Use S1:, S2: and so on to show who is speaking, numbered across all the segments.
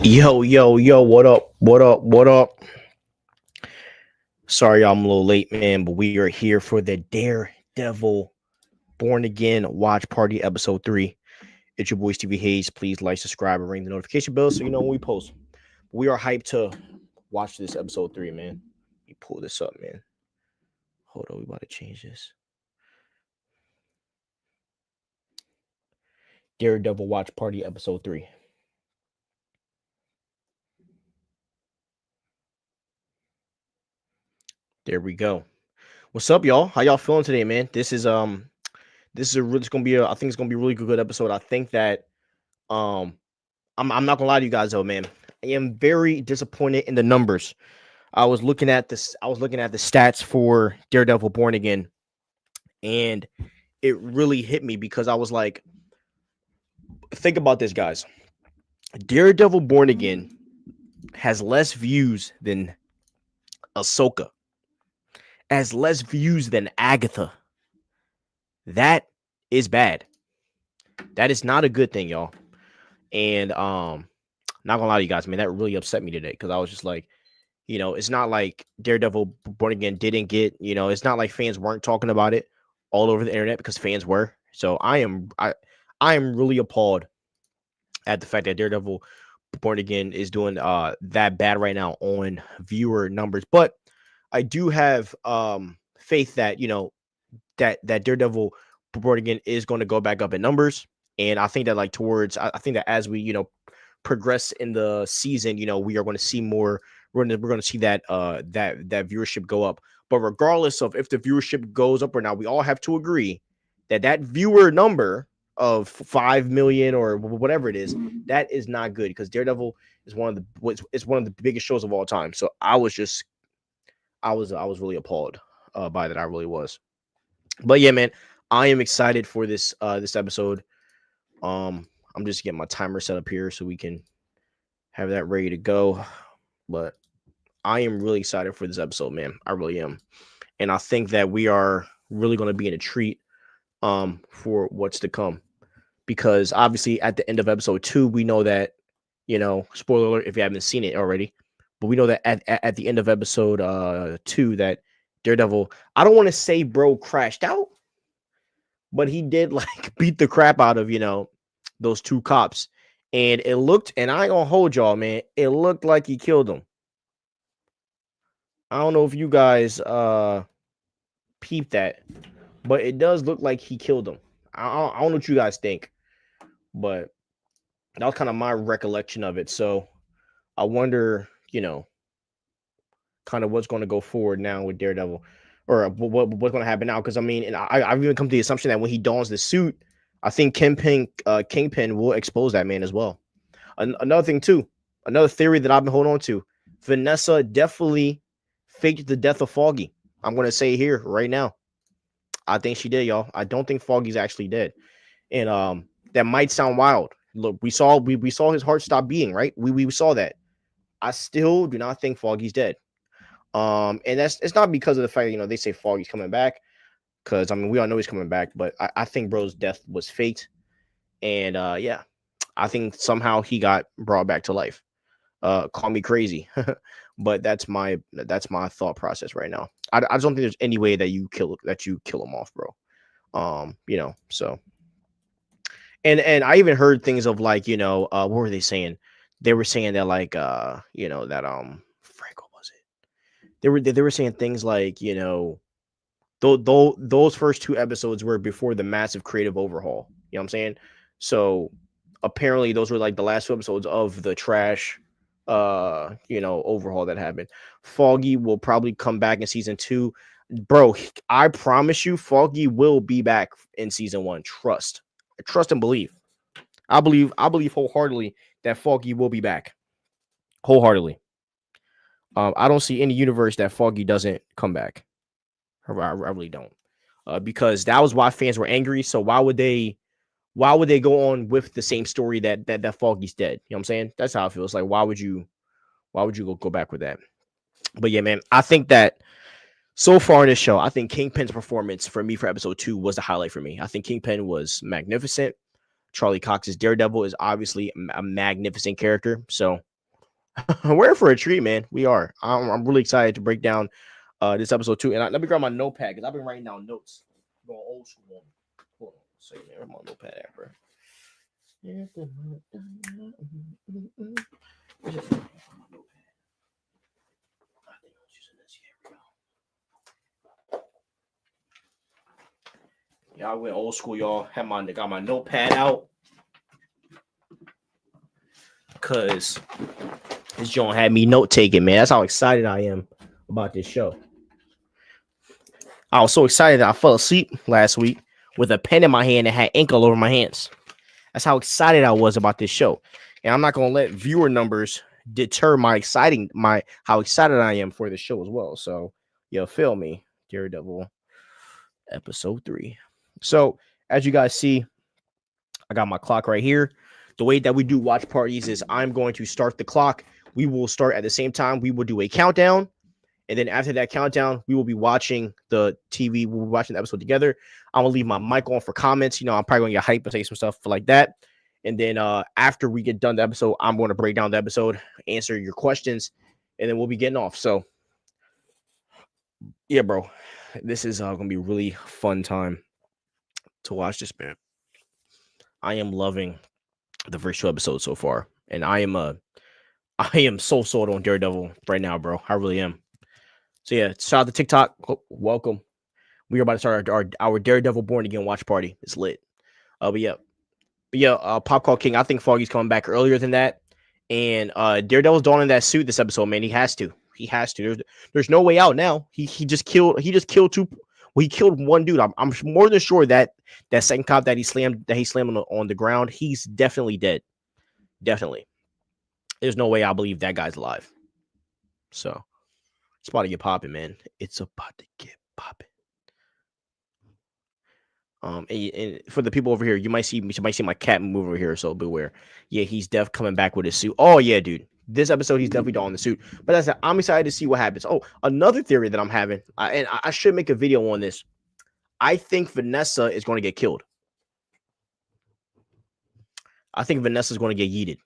S1: Yo, what up? Sorry, I'm a little late, man, but we are here for the Daredevil Born Again Watch Party Episode 3. It's your boy Stevie Hayes. Please like, subscribe, and ring the notification bell so you know when we post. We are hyped to watch this Episode 3, man. Let me pull this up, man. Hold on, we about to change this. Daredevil Watch Party Episode 3. There we go. What's up, y'all? How y'all feeling today, man? It's gonna be I think it's gonna be a really good episode. I think that um I'm not gonna lie to you guys though, man. I am very disappointed in the numbers. I was looking at the stats for Daredevil Born Again, and it really hit me because I was like, think about this, guys. Daredevil Born Again has less views than Ahsoka, has less views than Agatha. That is bad. That is not a good thing, y'all. And not gonna lie to you guys, man, that really upset me today because I was just like, it's not like Daredevil Born Again didn't get, it's not like fans weren't talking about it all over the internet because fans were. So I am really appalled at the fact that Daredevil Born Again is doing that bad right now on viewer numbers. But I do have faith that that Daredevil Born Again is going to go back up in numbers. And I think that I think that as we, progress in the season, we are going to see more. We're going to see that that viewership go up. But regardless of if the viewership goes up or not, we all have to agree that viewer number of 5 million or whatever it is, that is not good because Daredevil is one of the biggest shows of all time. So I was really appalled by that. I really was. But yeah, man, I am excited for this episode. I'm just getting my timer set up here so we can have that ready to go. But I am really excited for this episode, man. I really am. And I think that we are really going to be in a treat for what's to come. Because obviously at the end of episode 2, we know that, spoiler alert if you haven't seen it already, but we know that at the end of episode 2 that Daredevil, I don't want to say bro crashed out, but he did like beat the crap out of, those two cops. And it looked, and I ain't gonna hold y'all, man, it looked like he killed them. I don't know if you guys peeped that, but it does look like he killed them. I don't know what you guys think, but that was kind of my recollection of it. So I wonder, kind of what's going to go forward now with Daredevil, or what's going to happen now. Because I mean, and I've even come to the assumption that when he dons the suit, I think Kingpin will expose that man as well. Another thing too, another theory that I've been holding on to: Vanessa definitely faked the death of Foggy. I'm going to say here right now, I think she did, y'all. I don't think Foggy's actually dead, and that might sound wild. Look, we saw his heart stop beating, right? We saw that. I still do not think Foggy's dead. And it's not because of the fact that, they say Foggy's coming back, because I mean we all know he's coming back, but I think bro's death was faked. And yeah, I think somehow he got brought back to life. Call me crazy, but that's my thought process right now. I just don't think there's any way that you kill him off, bro. So and I even heard things of like, what were they saying? They were saying that like that Franco was it? They were saying things like, those first 2 episodes were before the massive creative overhaul. You know what I'm saying? So apparently those were like the last 2 episodes of the trash overhaul that happened. Foggy will probably come back in season 2. Bro, I promise you Foggy will be back in season 1. Trust and believe. I believe wholeheartedly that Foggy will be back. Wholeheartedly. I don't see any universe that Foggy doesn't come back. I really don't. Because that was why fans were angry. So why would they go on with the same story that Foggy's dead? You know what I'm saying? That's how it feels. Like, why would you go back with that? But yeah, man, I think that so far in this show, I think Kingpin's performance for me for episode 2 was the highlight for me. I think Kingpin was magnificent. Charlie Cox's Daredevil is obviously a magnificent character. So We're in for a treat, man. We are. I'm really excited to break down this episode too. And let me grab my notepad because I've been writing down notes. Going old school on me. Hold on a second, man. Where's my notepad at, bro? Yeah, I went old school, y'all. Got my notepad out because this joint had me note taking, man. That's how excited I am about this show. I was so excited that I fell asleep last week with a pen in my hand and had ink all over my hands. That's how excited I was about this show. And I'm not gonna let viewer numbers deter how excited I am for the show as well. So you feel me? Daredevil episode 3. So as you guys see, I got my clock right here. The way that we do watch parties is I'm going to start the clock. We will start at the same time. We will do a countdown. And then after that countdown, we will be watching the TV. We'll be watching the episode together. I'm going to leave my mic on for comments. I'm probably going to get hype and say some stuff like that. And then after we get done the episode, I'm going to break down the episode, answer your questions, and then we'll be getting off. So, yeah, bro, this is going to be a really fun time to watch this, man. I am loving the first 2 episodes so far, and I am so sold on Daredevil right now, bro. I really am. So yeah, shout out to TikTok. Welcome. We are about to start our Daredevil Born Again watch party. It's lit. But yeah, Pop Call King. I think Foggy's coming back earlier than that. And Daredevil's donning that suit this episode, man. He has to. He has to. There's no way out now. He just killed two. Well, he killed one dude. I'm more than sure that second cop that he slammed on the ground, he's definitely dead. Definitely. There's no way I believe that guy's alive. So it's about to get popping, man. It's about to get popping. And for the people over here, you might see my cat move over here, so beware. Yeah, he's coming back with his suit. Oh yeah, dude. This episode, he's definitely donning the suit. But I'm excited to see what happens. Oh, another theory that I'm having, and I should make a video on this. I think Vanessa is going to get killed. I think Vanessa's going to get yeeted.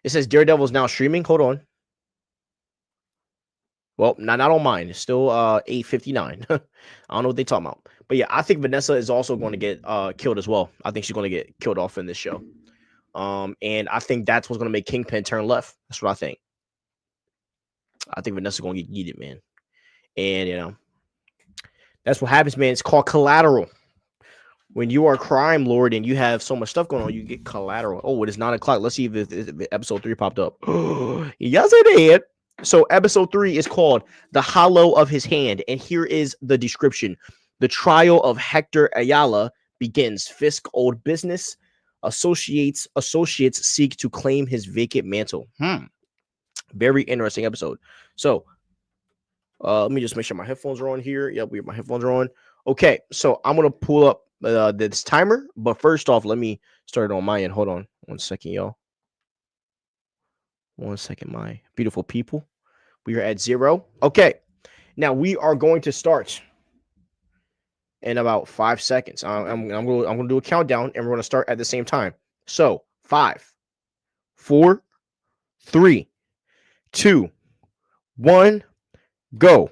S1: It says Daredevil is now streaming. Hold on. Well, not on mine. It's still 8:59. I don't know what they talking about. But yeah, I think Vanessa is also going to get killed as well. I think she's going to get killed off in this show. And I think that's what's going to make Kingpin turn left. That's what I think. I think Vanessa's going to get yeeted, man. And that's what happens, man. It's called collateral. When you are a crime lord and you have so much stuff going on, you get collateral. Oh, it is 9:00. Let's see if episode 3 popped up. Yes, it did. So episode 3 is called The Hollow of His Hand. And here is the description. The trial of Hector Ayala begins. Fisk old business. Associates seek to claim his vacant mantle. Very interesting episode. So let me just make sure my headphones are on here. Yep, my headphones are on. Okay, so I'm going to pull up this timer. But first off, let me start it on my end. Hold on 1 second, y'all. 1 second, my beautiful people. We are at 0. Okay, now we are going to start in about 5 seconds. I'm going to do a countdown, and we're going to start at the same time. So 5, 4, 3, 2, 1, go.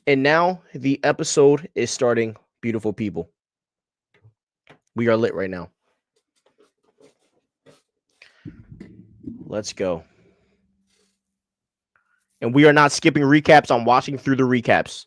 S1: And now the episode is starting, beautiful people. We are lit right now. Let's go. And we are not skipping recaps. I'm watching through the recaps.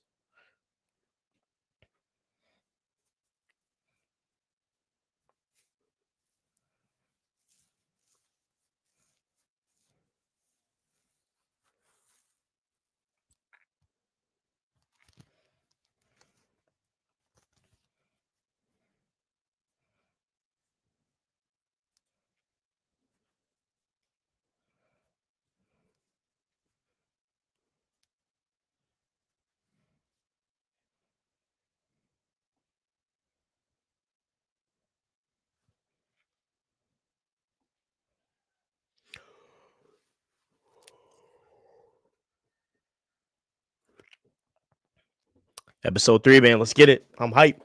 S1: Episode 3, man. Let's get it. I'm hyped.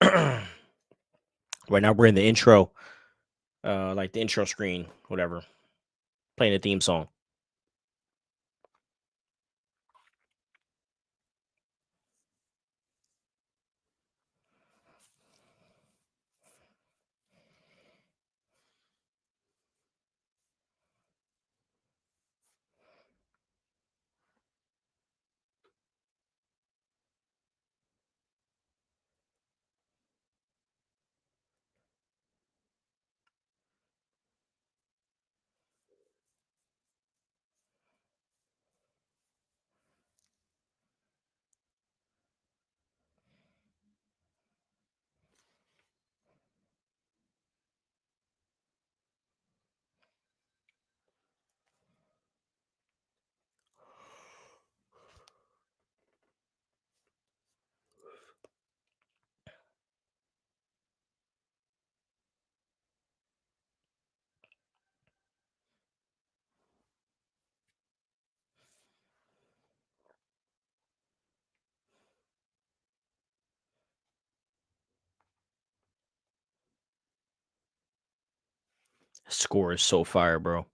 S1: Right now we're in the intro, like the intro screen, whatever, playing the theme song. Score is so fire, bro.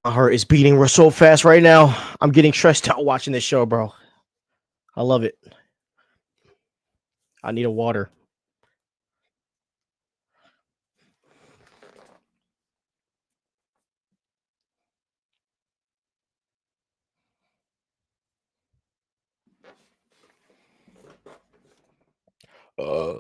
S1: My heart is beating so fast right now. I'm getting stressed out watching this show, bro. I love it. I need a water. Uh.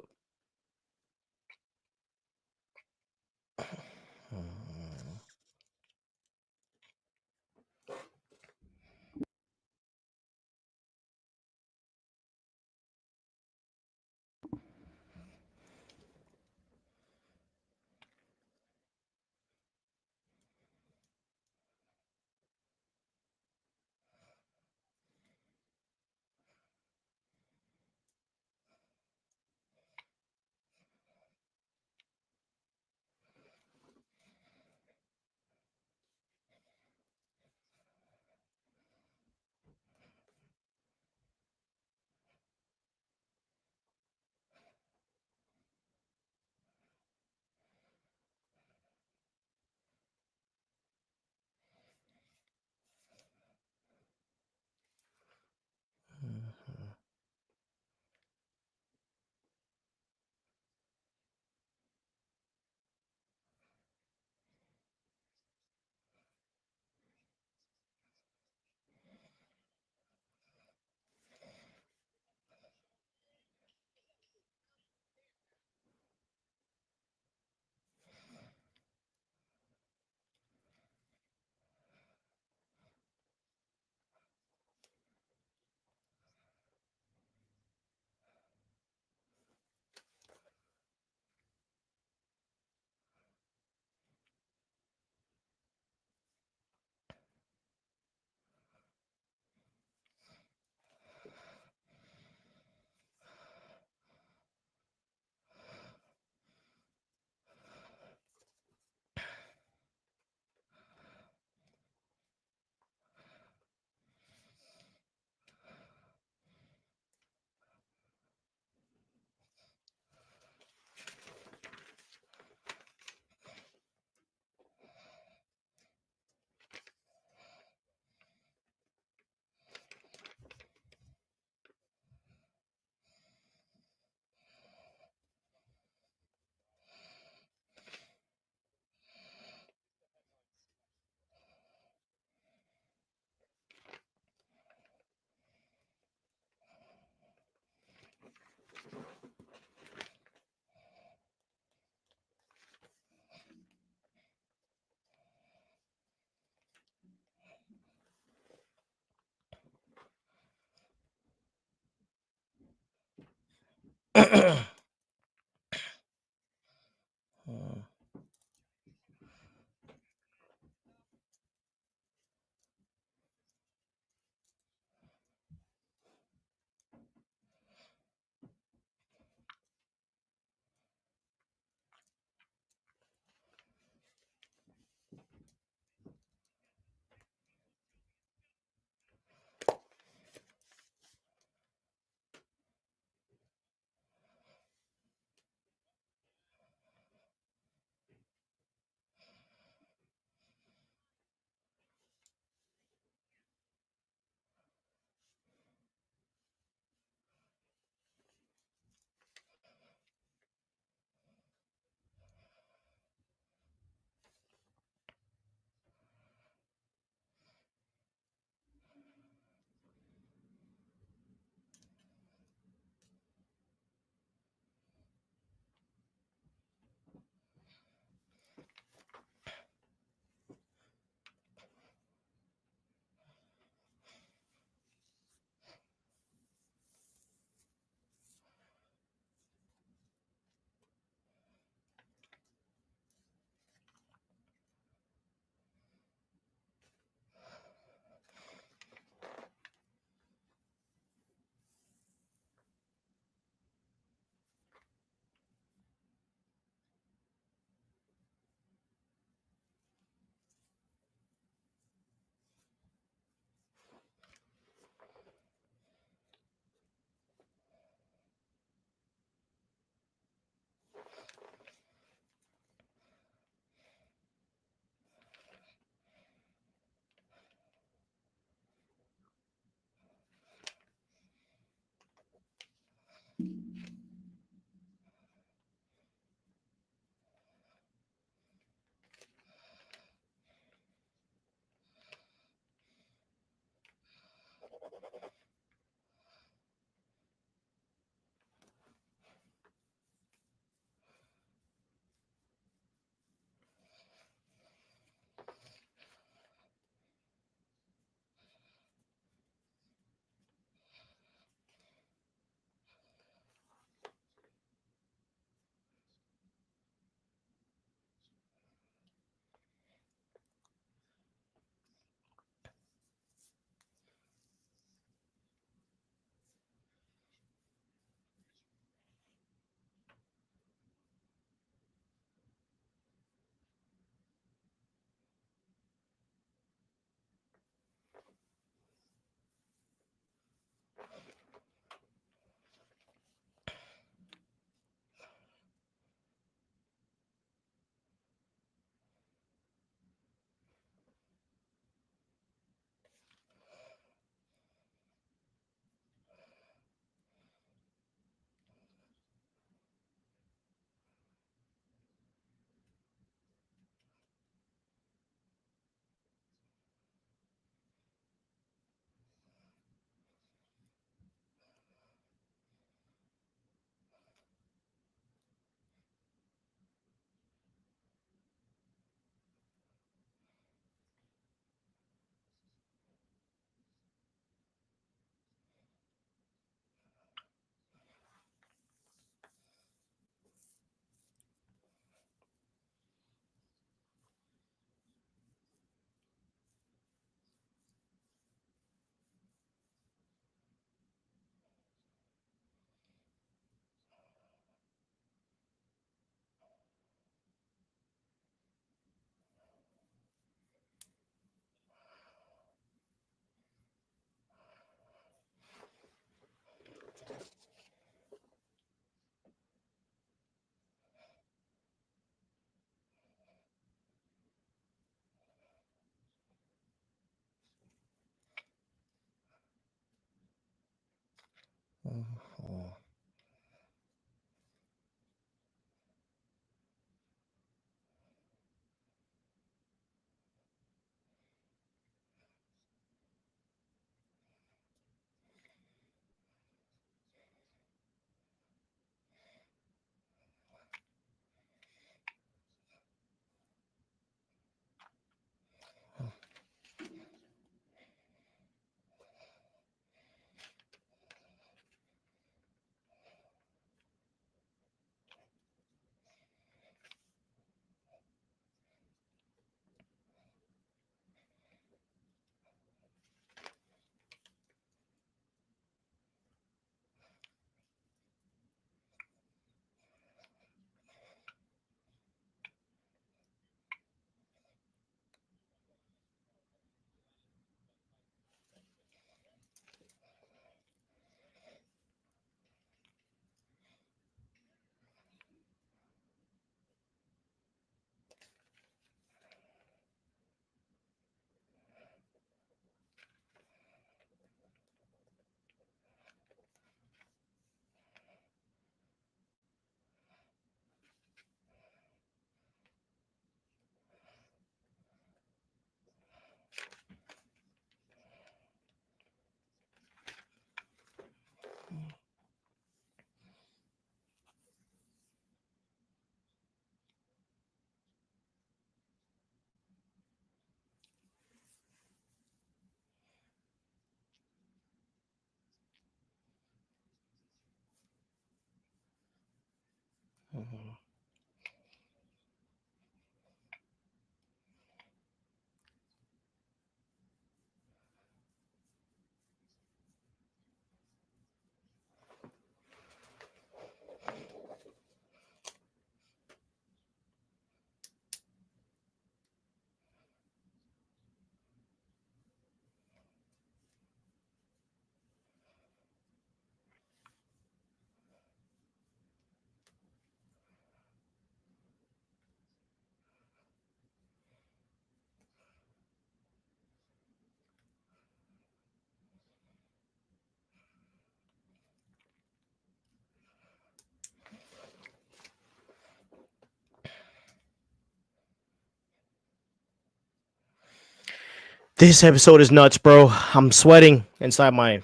S1: This episode is nuts, bro. I'm sweating inside my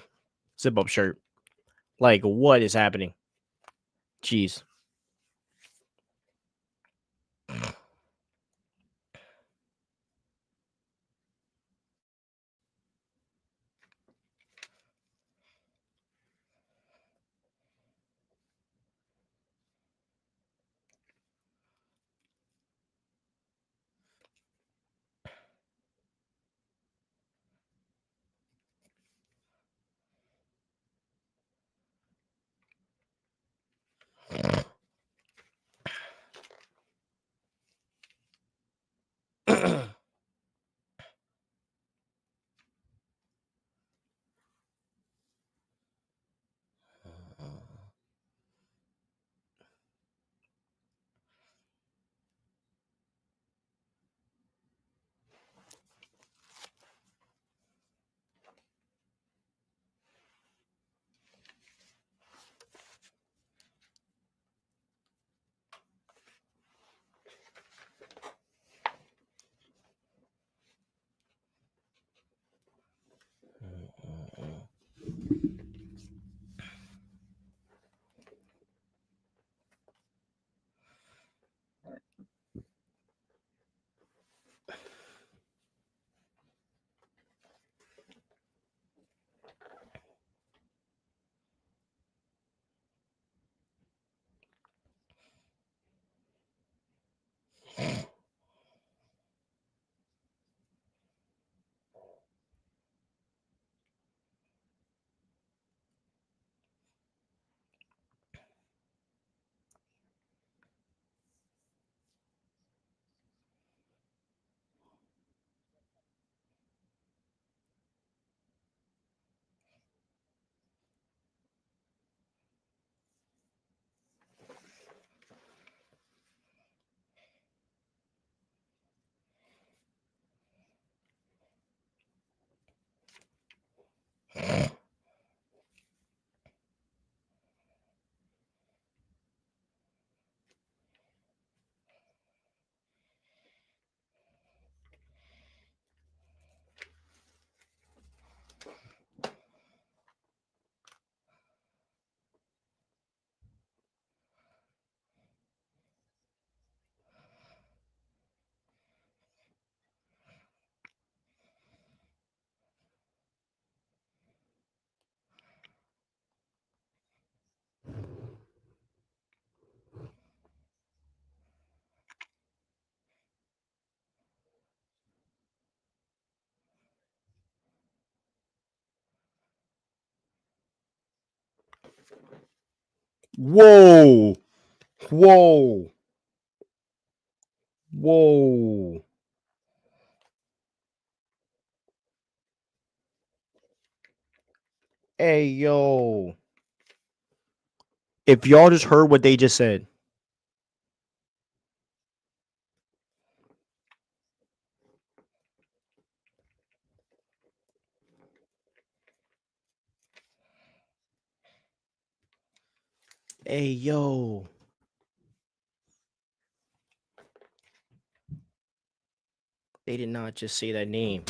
S1: zip up shirt. Like, what is happening? Jeez. Whoa. Whoa. Whoa. Hey, yo. If y'all just heard what they just said, hey, yo. They did not just say that name.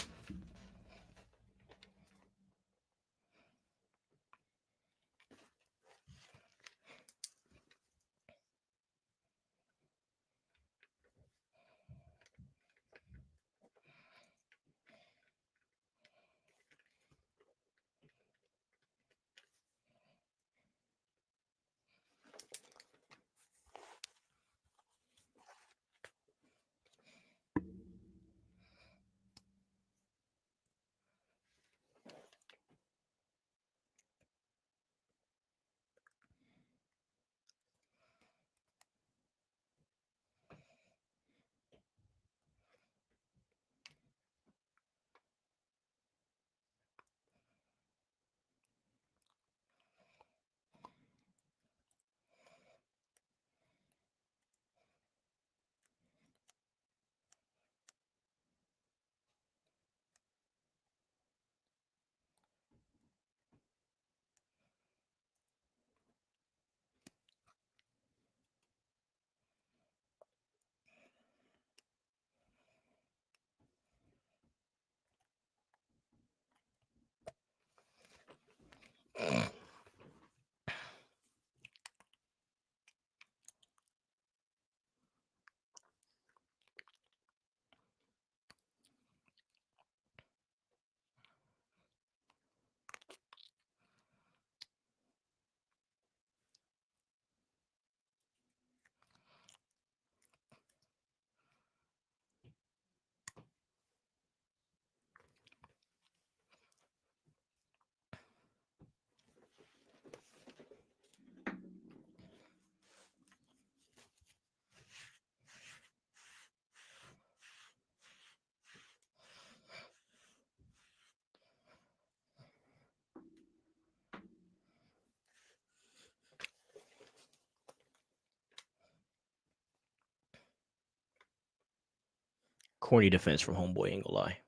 S1: Corny defense from Homeboy, ain't gonna lie.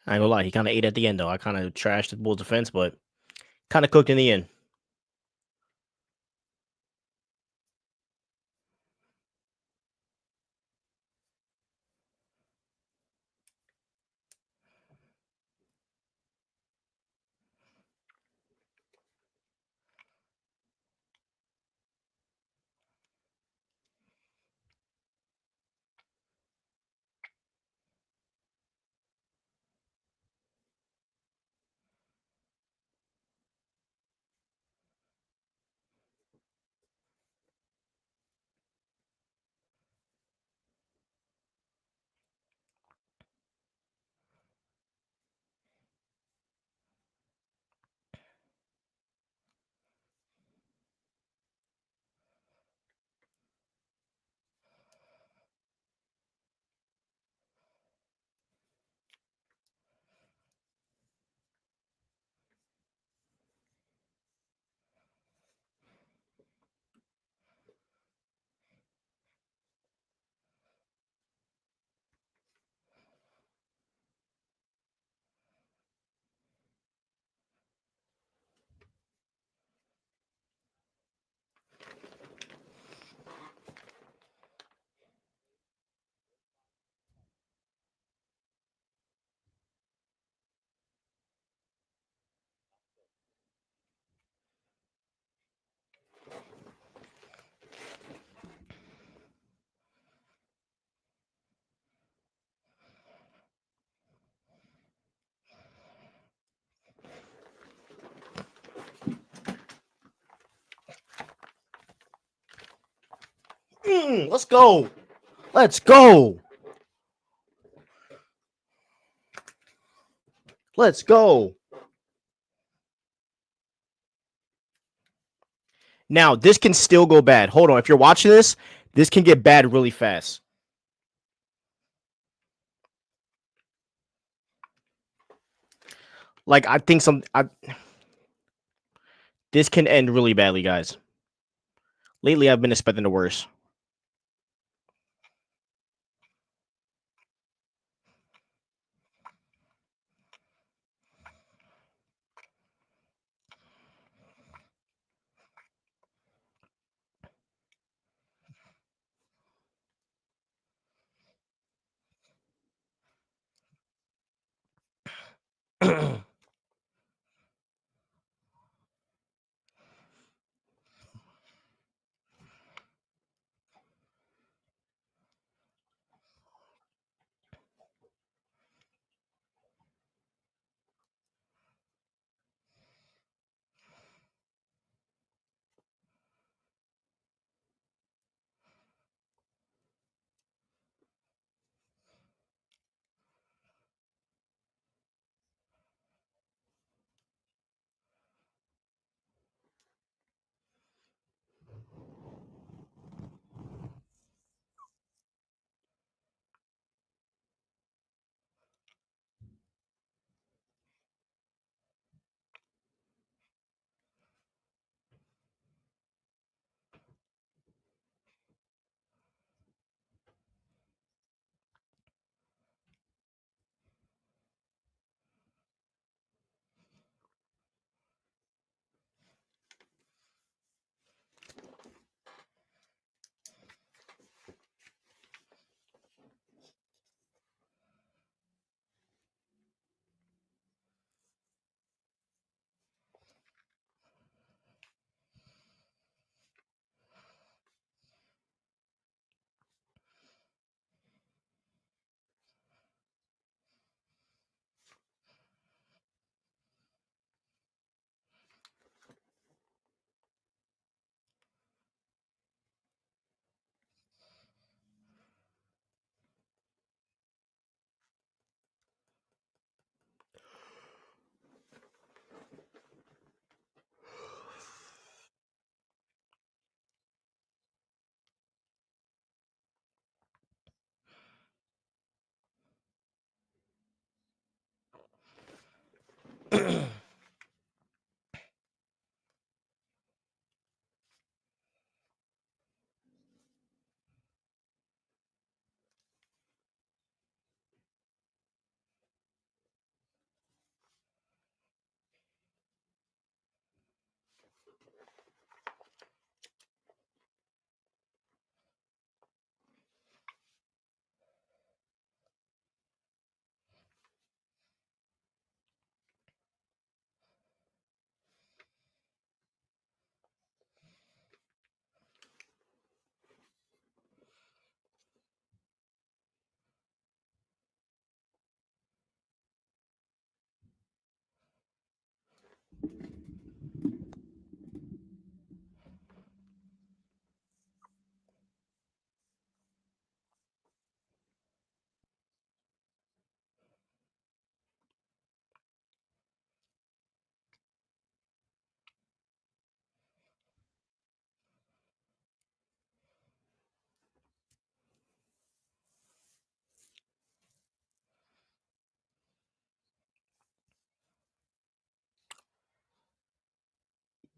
S1: I ain't gonna lie. He kind of ate at the end, though. I kind of trashed the Bulls defense, but kind of cooked in the end. Let's go. Let's go. Let's go. Now, this can still go bad. Hold on. If you're watching this, this can get bad really fast. Like, I think this can end really badly, guys. Lately, I've been expecting the worst.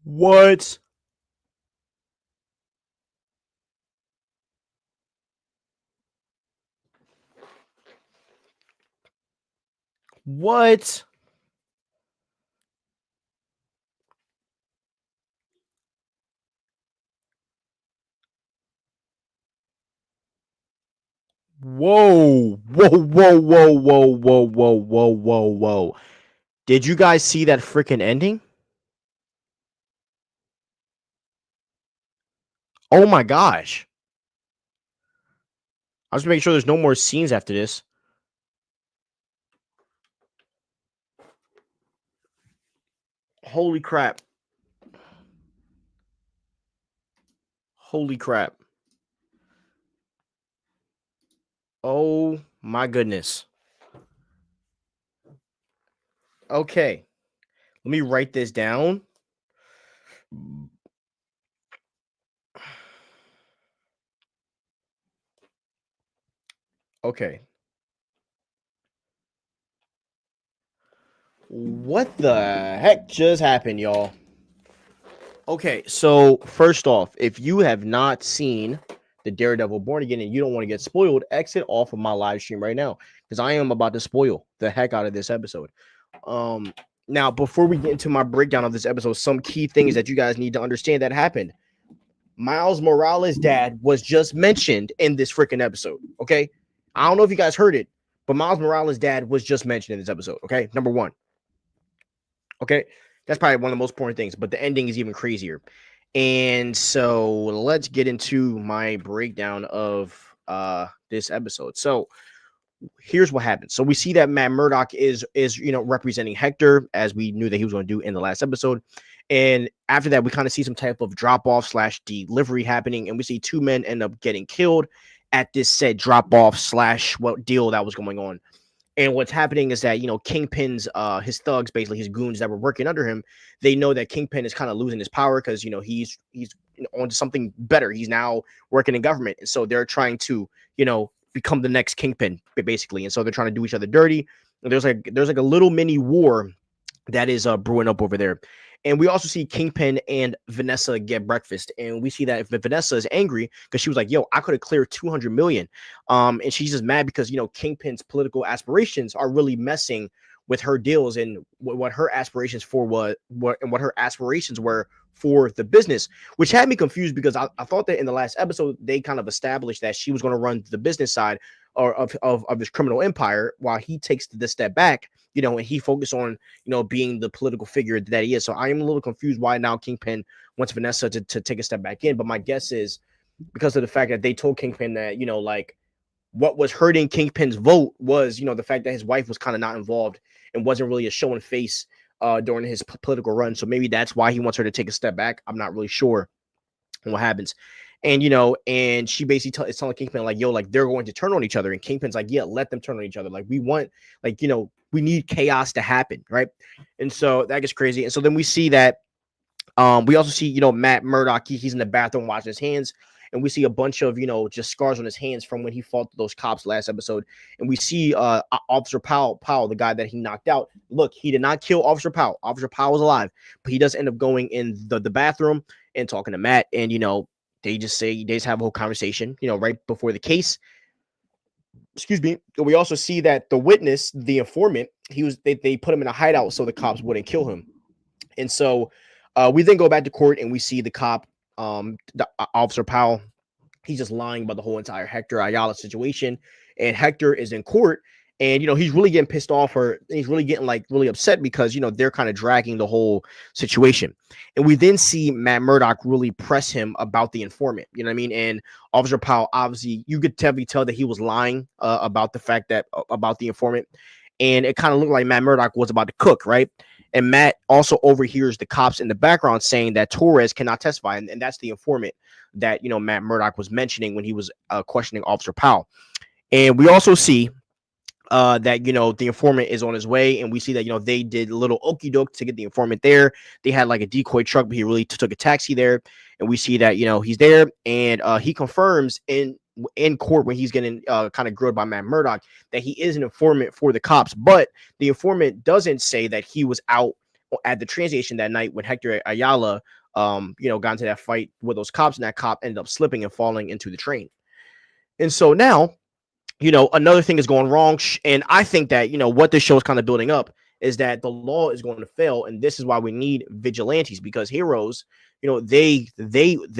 S1: What? What? Whoa. Whoa, whoa, whoa, whoa, whoa, whoa, whoa, whoa, whoa. Did you guys see that freaking ending? Oh my gosh. I was making sure there's no more scenes after this. Holy crap. Holy crap. Oh my goodness. Okay, let me write this down. Okay. What the heck just happened, y'all? Okay, so first off, if you have not seen the Daredevil Born Again and you don't want to get spoiled, exit off of my live stream right now because I am about to spoil the heck out of this episode. Um, Now before we get into my breakdown of this episode, some key things that you guys need to understand that happened. Miles Morales' dad was just mentioned in this freaking episode. Okay, I don't know if you guys heard it, but Miles Morales' dad was just mentioned in this episode. Okay, number one. Okay, that's probably one of the most important things, but the ending is even crazier. And so let's get into my breakdown of this episode. So here's what happens. So we see that Matt Murdock is representing Hector, as we knew that he was going to do in the last episode. And after that, we kind of see some type of drop off slash delivery happening, and we see two men end up getting killed at this said drop off slash what deal that was going on. And what's happening is that, Kingpin's his thugs, basically his goons that were working under him, they know that Kingpin is kind of losing his power because he's on to something better. He's now working in government, and so they're trying to become the next Kingpin basically. And so they're trying to do each other dirty. And there's like a little mini war that is brewing up over there. And we also see Kingpin and Vanessa get breakfast, and we see that if Vanessa is angry because she was like, "Yo, I could have cleared 200 million," and she's just mad because Kingpin's political aspirations are really messing with her deals and what her aspirations for what her aspirations were for the business, which had me confused because I thought that in the last episode they kind of established that she was going to run the business side or of this criminal empire while he takes the step back, and he focused on, being the political figure that he is. So I am a little confused why now Kingpin wants Vanessa to take a step back in. But my guess is because of the fact that they told Kingpin that, like what was hurting Kingpin's vote was, the fact that his wife was kind of not involved and wasn't really a showing face during his political run. So maybe that's why he wants her to take a step back. I'm not really sure what happens. And and she basically is telling Kingpin like, yo, like they're going to turn on each other. And Kingpin's like, yeah, let them turn on each other. Like we want, like, we need chaos to happen, right? And so that gets crazy. And so then we see that we also see, Matt Murdock, he's in the bathroom washing his hands. And we see a bunch of, just scars on his hands from when he fought those cops last episode. And we see Officer Powell, the guy that he knocked out. Look, he did not kill Officer Powell. Officer Powell was alive, but he does end up going in the bathroom and talking to Matt. And, they just have a whole conversation, right before the case. Excuse me. We also see that the witness, the informant, they put him in a hideout so the cops wouldn't kill him. And so we then go back to court and we see the cop, Officer Powell. He's just lying about the whole entire Hector Ayala situation. And Hector is in court and, he's really getting pissed off or he's really getting like really upset because, they're kind of dragging the whole situation. And we then see Matt Murdock really press him about the informant, you know what I mean? And Officer Powell, obviously, you could tell that he was lying about the fact that about the informant. And it kind of looked like Matt Murdock was about to cook, right? And Matt also overhears the cops in the background saying that Torres cannot testify. And that's the informant that, Matt Murdock was mentioning when he was questioning Officer Powell. And we also see that, the informant is on his way. And we see that, they did a little okie doke to get the informant there. They had like a decoy truck, but he really took a taxi there. And we see that, he's there. And he confirms in court when he's getting kind of grilled by Matt Murdock that he is an informant for the cops, but the informant doesn't say that he was out at the train station that night when Hector Ayala got into that fight with those cops, and that cop ended up slipping and falling into the train. And so now, another thing is going wrong, and I think that what this show is kind of building up is that the law is going to fail, and this is why we need vigilantes, because heroes, they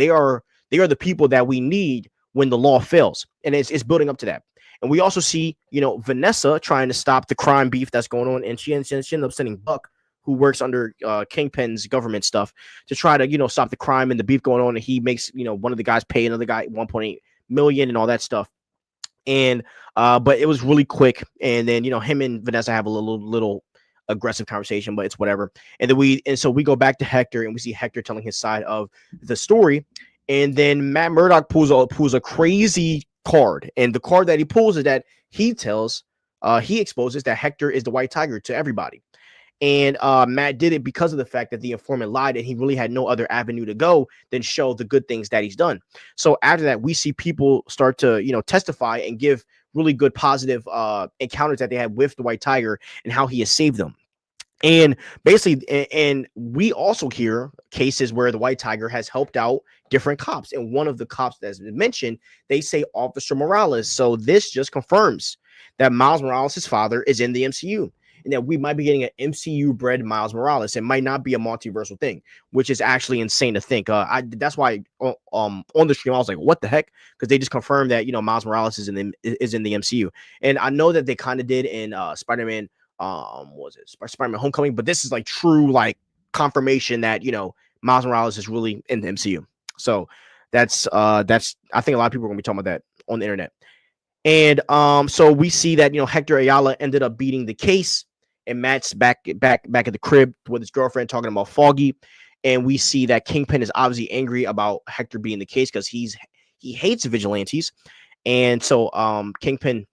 S1: are the people that we need when the law fails, and it's building up to that. And we also see, Vanessa trying to stop the crime beef that's going on, and she ended up sending Buck, who works under Kingpin's government stuff, to try to, stop the crime and the beef going on. And he makes, one of the guys pay another guy 1.8 million and all that stuff. And but it was really quick. And then, him and Vanessa have a little aggressive conversation, but it's whatever. And so we go back to Hector, and we see Hector telling his side of the story. And then Matt Murdock pulls a crazy card. And the card that he pulls is that he exposes that Hector is the White Tiger to everybody. And Matt did it because of the fact that the informant lied and he really had no other avenue to go than show the good things that he's done. So after that, we see people start to, testify and give really good positive encounters that they had with the White Tiger and how he has saved them. And basically, and we also hear cases where the White Tiger has helped out different cops. And one of the cops that's been mentioned, they say Officer Morales. So this just confirms that Miles Morales' father is in the MCU and that we might be getting an MCU bred Miles Morales. It might not be a multiversal thing, which is actually insane to think. That's why on the stream I was like, what the heck? Because they just confirmed that Miles Morales is in the MCU. And I know that they kind of did in Spider-Man. Was it Spider-Man Homecoming? But this is like true like confirmation that Miles Morales is really in the MCU. So that's I think a lot of people are gonna be talking about that on the internet. And so we see that Hector Ayala ended up beating the case, and Matt's back at the crib with his girlfriend talking about Foggy, and we see that Kingpin is obviously angry about Hector being the case because he hates vigilantes, and so Kingpin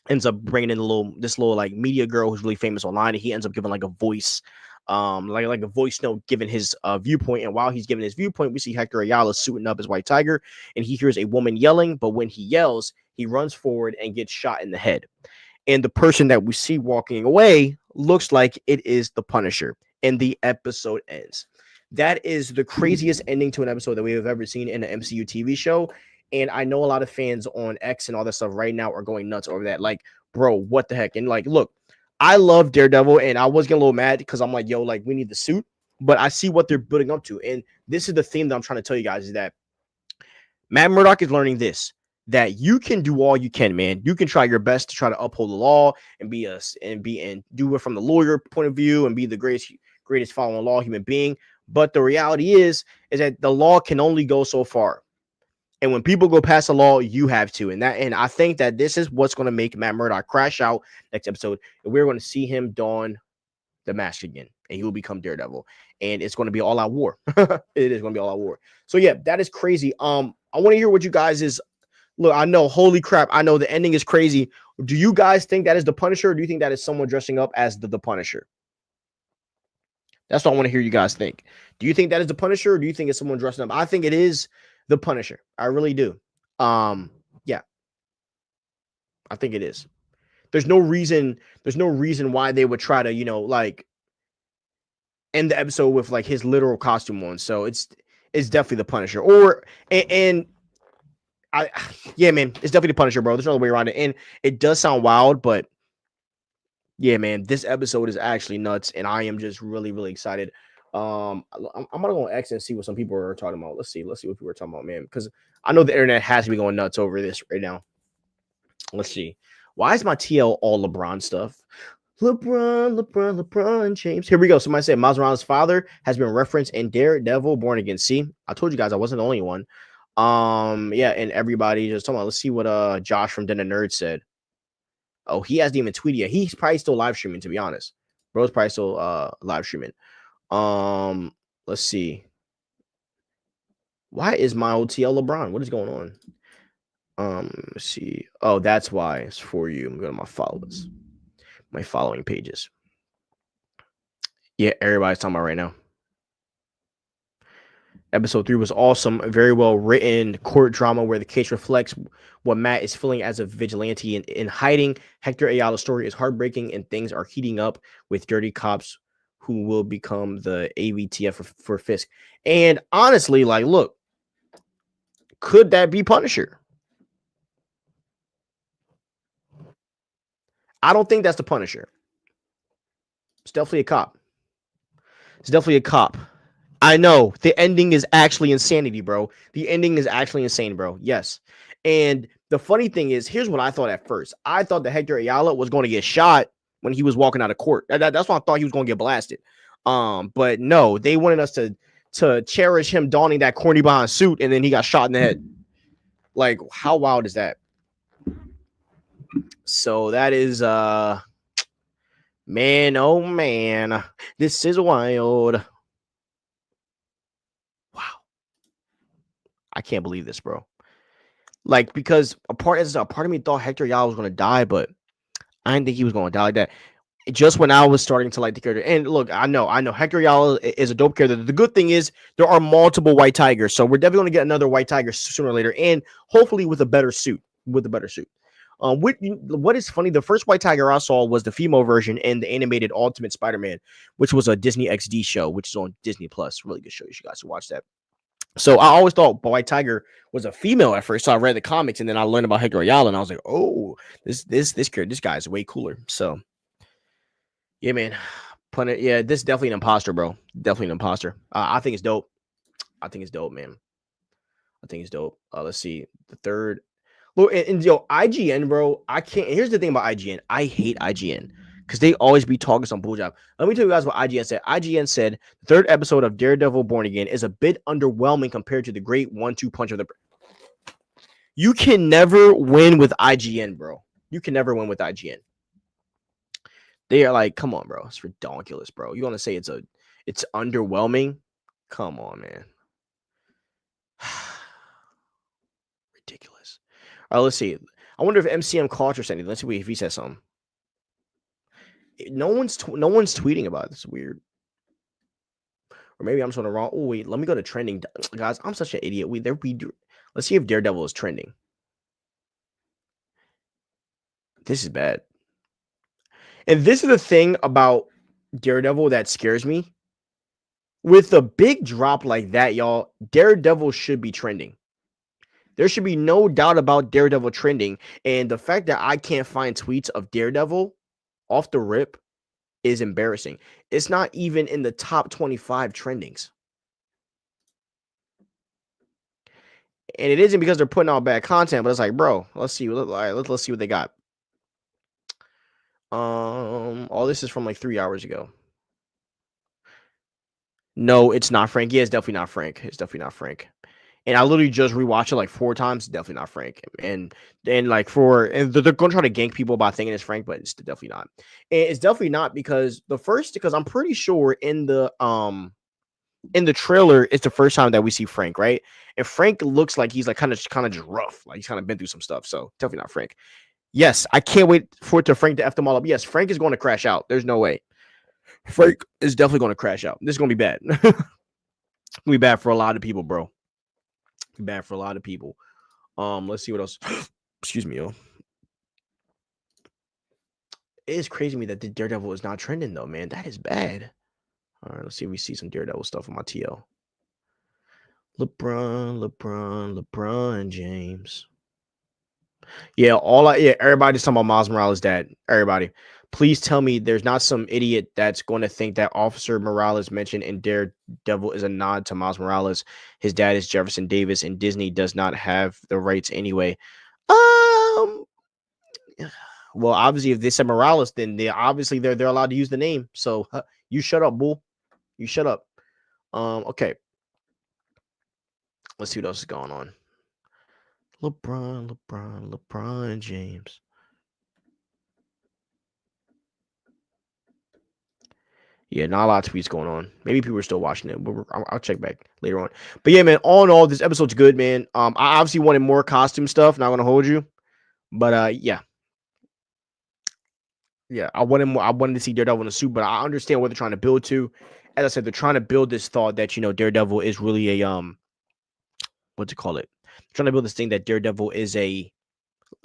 S1: ends up bringing in this little like media girl who's really famous online, and he ends up giving like a voice, like a voice note, giving his viewpoint. And while he's giving his viewpoint, we see Hector Ayala suiting up as White Tiger, and he hears a woman yelling. But when he yells, he runs forward and gets shot in the head. And the person that we see walking away looks like it is the Punisher, and the episode ends. That is the craziest ending to an episode that we have ever seen in an MCU TV show. And I know a lot of fans on X and all that stuff right now are going nuts over that. Like, bro, what the heck? And like, look, I love Daredevil, and I was getting a little mad because I'm like, yo, like, we need the suit. But I see what they're building up to. And this is the theme that I'm trying to tell you guys is that Matt Murdock is learning this, that you can do all you can, man. You can try your best to try to uphold the law and do it from the lawyer point of view and be the greatest following law human being. But the reality is that the law can only go so far. And when people go past the law, you have to. And I think that this is what's going to make Matt Murdock crash out next episode. And we're going to see him don the mask again, and he will become Daredevil. And it's going to be all out war. It is going to be all out war. So yeah, that is crazy. I want to hear what you guys is. Look, I know, holy crap, I know the ending is crazy. Do you guys think that is the Punisher, or do you think that is someone dressing up as the Punisher? That's what I want to hear you guys think. Do you think that is the Punisher, or do you think it's someone dressing up? I think it is the Punisher. I really do. Yeah. I think it is. There's no reason why they would try to, like end the episode with like his literal costume on. So it's definitely the Punisher. Yeah, man, it's definitely the Punisher, bro. There's no other way around it. And it does sound wild, but yeah, man, this episode is actually nuts, and I am just really, really excited. I'm gonna go on X and see what some people are talking about. Let's see what people are talking about, man, because I know the internet has to be going nuts over this right now. Let's see. Why is my TL all LeBron stuff? LeBron James. Here we go. Somebody said Miles Morales' father has been referenced in Daredevil Born Again. See, I told you guys I wasn't the only one. Yeah, and everybody just talking about. Let's see what Josh from Den of Nerds said. Oh, he hasn't even tweeted yet. He's probably still live streaming, to be honest. Bro's probably still live streaming. Let's see. Why is my OTL LeBron? What is going on? Let's see. Oh, that's why it's for you. I'm going to my followers, my following pages. Yeah, everybody's talking about right now. Episode 3 was awesome. Very well written court drama where the case reflects what Matt is feeling as a vigilante in hiding. Hector Ayala's story is heartbreaking, and things are heating up with dirty cops who will become the AVTF for Fisk. And honestly, like, look, could that be Punisher? I don't think that's the Punisher. It's definitely a cop. It's definitely a cop. I know the ending is actually insanity, bro. The ending is actually insane, bro. Yes. And the funny thing is, here's what I thought at first. I thought that Hector Ayala was going to get shot when he was walking out of court. That's why I thought he was going to get blasted. But no, they wanted us to cherish him donning that corny behind suit, and then he got shot in the head. Like, how wild is that? So that is man, oh man, this is wild. Wow. I can't believe this, bro. Like, because a part of me thought Hector Yao was gonna die, but I didn't think he was gonna die like that. Just when I was starting to like the character, and look, I know Hector Yao is a dope character. The good thing is there are multiple white tigers, so we're definitely gonna get another white tiger sooner or later, and hopefully with a better suit. With a better suit. What is funny? The first white tiger I saw was the female version in the animated Ultimate Spider-Man, which was a Disney XD show, which is on Disney Plus. Really good show. You guys should watch that. So I always thought White Tiger was a female at first. So I read the comics and then I learned about Hector Ayala and I was like, oh, this character, this guy is way cooler. So yeah, man. Yeah, this is definitely an imposter, bro. Definitely an imposter. I think it's dope. I think it's dope, man. I think it's dope. Let's see. The third. Look, and yo, IGN, bro. I can't. Here's the thing about IGN. I hate IGN because they always be talking some bulljob. Let me tell you guys what IGN said. IGN said the third episode of Daredevil Born Again is a bit underwhelming compared to the great 1-2 punch of the. You can never win with IGN, bro. You can never win with IGN. They are like, come on, bro. It's ridiculous, bro. You want to say it's underwhelming? Come on, man. Ridiculous. All right, let's see. I wonder if MCM Culture said anything. Let's see if he says something. No one's tweeting about it. It's weird. Or maybe I'm just on the wrong. Oh wait, let me go to trending, guys. I'm such an idiot. Let's see if Daredevil is trending. This is bad. And this is the thing about Daredevil that scares me. With a big drop like that, y'all, Daredevil should be trending. There should be no doubt about Daredevil trending. And the fact that I can't find tweets of Daredevil off the rip is embarrassing. It's not even in the top 25 trendings. And it isn't because they're putting out bad content, but it's like, bro, let's see. All right, let's see what they got. All this is from like 3 hours ago. No, it's not Frank. Yeah, it's definitely not Frank. It's definitely not Frank. And I literally just rewatched it like 4 times. Definitely not Frank. And like and they're going to try to gank people by thinking it's Frank, but it's definitely not. And it's definitely not because I'm pretty sure in the trailer, it's the first time that we see Frank, right? And Frank looks like he's like kind of just rough, like he's kind of been through some stuff. So definitely not Frank. Yes, I can't wait for Frank to F them all up. Yes, Frank is going to crash out. There's no way. Frank is definitely going to crash out. This is going to be bad. It's going to be bad for a lot of people, bro. Bad for a lot of people. Let's see what else. Excuse me, yo. It is crazy to me that the Daredevil is not trending though, man. That is bad. All right, let's see if we see some Daredevil stuff on my TL. LeBron James. Yeah, everybody's talking about Miles Morales' dad. Everybody. Please tell me there's not some idiot that's going to think that Officer Morales mentioned in Daredevil is a nod to Miles Morales. His dad is Jefferson Davis, and Disney does not have the rights anyway. Well, obviously, if they said Morales, then they're allowed to use the name. So you shut up, bull. You shut up. Okay. Let's see what else is going on. LeBron James. Yeah, not a lot of tweets going on. Maybe people are still watching it, but I'll check back later on. But yeah, man, all in all, this episode's good, man. I obviously wanted more costume stuff. Not gonna hold you, but yeah, I wanted more. I wanted to see Daredevil in a suit, but I understand what they're trying to build to. As I said, they're trying to build this thought that Daredevil is really a what's it call it? They're trying to build this thing that Daredevil is a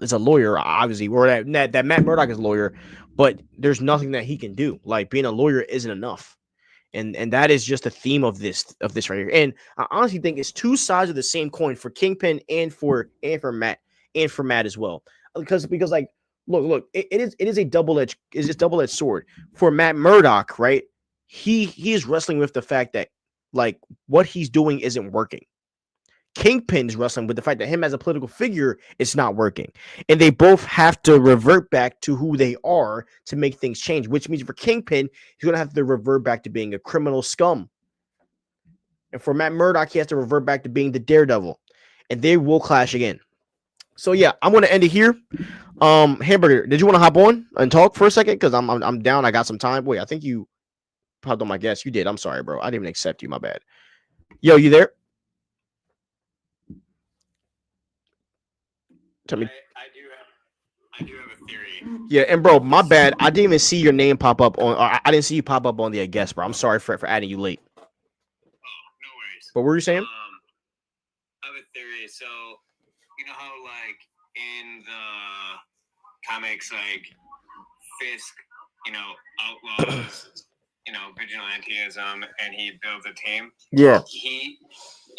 S1: lawyer, obviously, or that Matt Murdock is a lawyer, but there's nothing that he can do. Like being a lawyer isn't enough. And that is just the theme of this right here. And I honestly think it's two sides of the same coin for Kingpin and for Matt as well. Because like look, it is a double-edged sword. For Matt Murdock, right? He is wrestling with the fact that like what he's doing isn't working. Kingpin's wrestling with the fact that him as a political figure is not working. And they both have to revert back to who they are to make things change, which means for Kingpin, he's going to have to revert back to being a criminal scum. And for Matt Murdock, he has to revert back to being the Daredevil. And they will clash again. So yeah, I'm going to end it here. Hamburger, did you want to hop on and talk for a second? Because I'm down. I got some time. Wait, I think you popped on my guest. You did. I'm sorry, bro. I didn't even accept you. My bad. Yo, you there? Tell me.
S2: I do have a theory.
S1: Yeah, and bro, my bad. I didn't even see your name pop up on. Or I didn't see you pop up on the guest, bro. I'm sorry for adding you late.
S2: Oh, no worries.
S1: But what were you saying?
S2: I have a theory. So you know how like in the comics, like Fisk, outlaws, vigilantism, and he builds a team.
S1: Yeah.
S2: He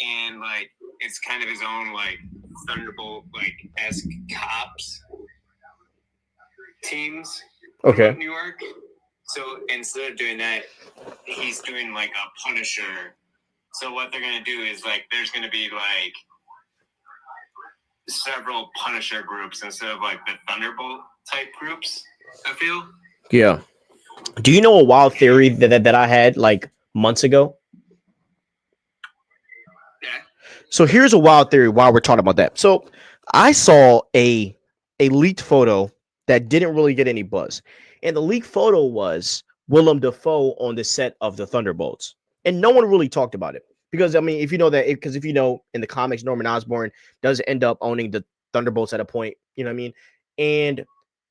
S2: and like it's kind of his own like Thunderbolt like esque cops teams
S1: Okay.
S2: in New York. So instead of doing that, he's doing like a Punisher. So what they're gonna do is like there's gonna be like several Punisher groups instead of like the Thunderbolt type groups. I feel.
S1: Yeah. Do you know a wild theory that I had like months ago?
S2: Yeah.
S1: So here's a wild theory while we're talking about that. So I saw a leaked photo that didn't really get any buzz. And the leaked photo was Willem Dafoe on the set of the Thunderbolts. And no one really talked about it. Because I mean, if you know that, because if you know in the comics, Norman Osborn does end up owning the Thunderbolts at a point, you know what I mean? And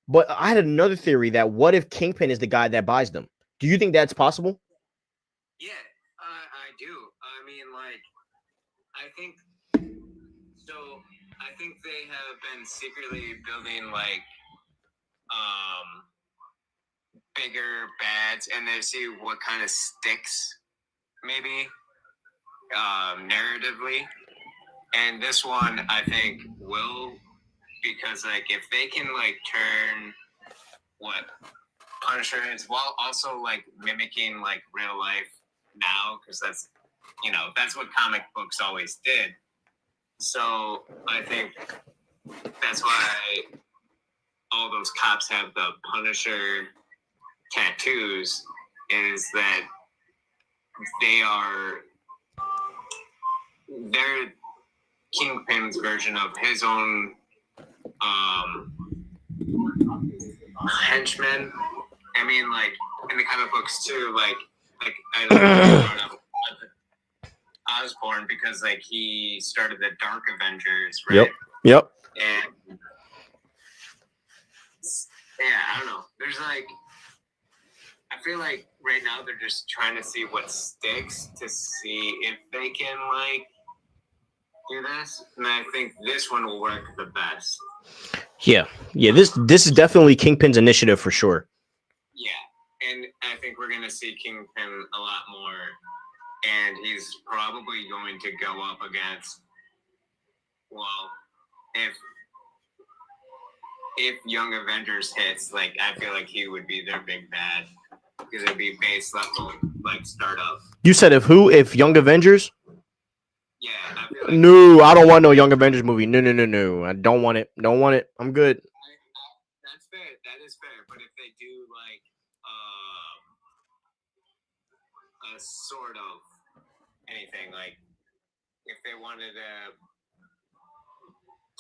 S1: but I had another theory that what if Kingpin is the guy that buys them? Do you think that's possible?
S2: Yeah, I do. I mean, like, I think so. I think they have been secretly building like bigger bads, and they see what kind of sticks, maybe narratively. And this one, I think, will because like if they can like turn what Punisher is while also like mimicking like real life now, because that's what comic books always did. So I think that's why all those cops have the Punisher tattoos, is that they're Kingpin's version of his own henchmen. I mean, like in the comic books too, like I brought up Osborn because like he started the Dark Avengers, right?
S1: Yep.
S2: And yeah, I don't know. There's like, I feel like right now they're just trying to see what sticks to see if they can like do this, and I think this one will work the best.
S1: Yeah. This is definitely Kingpin's initiative for sure.
S2: Yeah, and I think we're gonna see Kingpin a lot more, and he's probably going to go up against. Well, if Young Avengers hits, like I feel like he would be their big bad because it'd be base level like startup.
S1: You said if who? If Young Avengers?
S2: Yeah, I feel like
S1: No, I don't want no Young Avengers movie. No. I don't want it. Don't want it. I'm good.
S2: That's fair. That is fair. But if they do like a sort of anything, like if they wanted to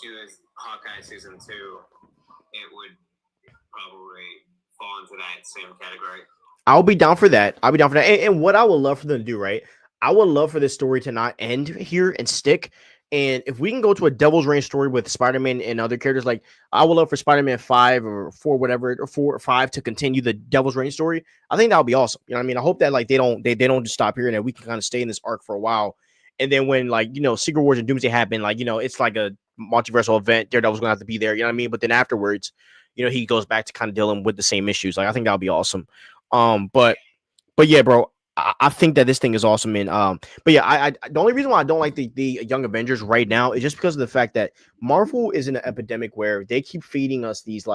S2: do this Hawkeye season 2, it would probably fall into that same category.
S1: I'll be down for that. And what I would love for them to do, right? I would love for this story to not end here and stick. And if we can go to a Devil's Reign story with Spider-Man and other characters, like I would love for Spider-Man 5 or 4, whatever, or 4 or 5 to continue the Devil's Reign story. I think that would be awesome. You know what I mean? I hope that like they don't just stop here and that we can kind of stay in this arc for a while. And then when like, Secret Wars and Doomsday happen, like, it's like a multiversal event. Daredevil's gonna have to be there, you know what I mean? But then afterwards, he goes back to kind of dealing with the same issues. Like I think that would be awesome. But yeah, bro, I think that this thing is awesome. And but yeah, I the only reason why I don't like the Young Avengers right now is just because of the fact that Marvel is in an epidemic where they keep feeding us these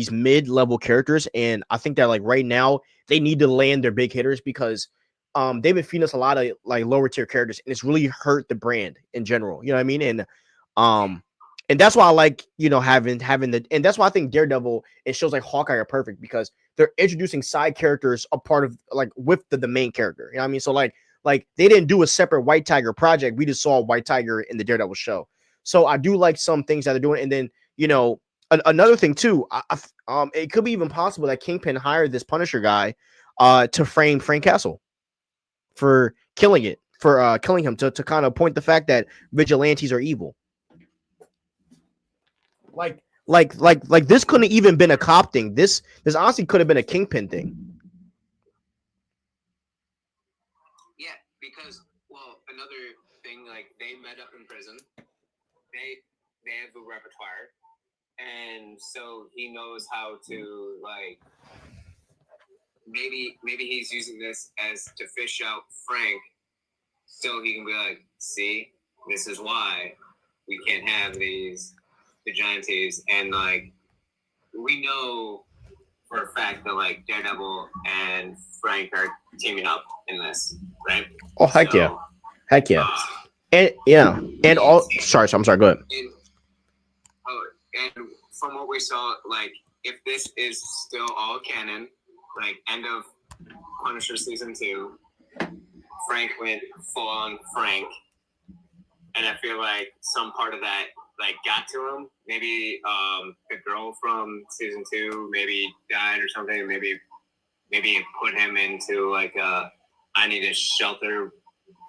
S1: mid-level characters, and I think that like right now they need to land their big hitters because they've been feeding us a lot of like lower tier characters, and it's really hurt the brand in general. You know what I mean? And that's why I like, having the, and that's why I think Daredevil and shows like Hawkeye are perfect because they're introducing side characters a part of like with the main character. You know what I mean? So like they didn't do a separate White Tiger project. We just saw White Tiger in the Daredevil show. So I do like some things that they're doing. And then, another thing too, it could be even possible that Kingpin hired this Punisher guy to frame Frank Castle for killing him to kind of point the fact that vigilantes are evil. Like this couldn't even been a cop thing. This honestly could have been a Kingpin thing.
S2: Yeah, because another thing, like they met up in prison. They have a repertoire, and so he knows how to like maybe he's using this as to fish out Frank, so he can be like, see, this is why we can't have these vigilantes, and like we know for a fact that like Daredevil and Frank are teaming up in this, right?
S1: Oh heck yeah, heck yeah, and yeah, and all. Sorry, I'm sorry. Go ahead.
S2: And from what we saw, like if this is still all canon, like end of Punisher season 2, Frank went full on Frank, and I feel like some part of that like got to him. Maybe the girl from season 2 maybe died or something. Maybe it put him into like I need to shelter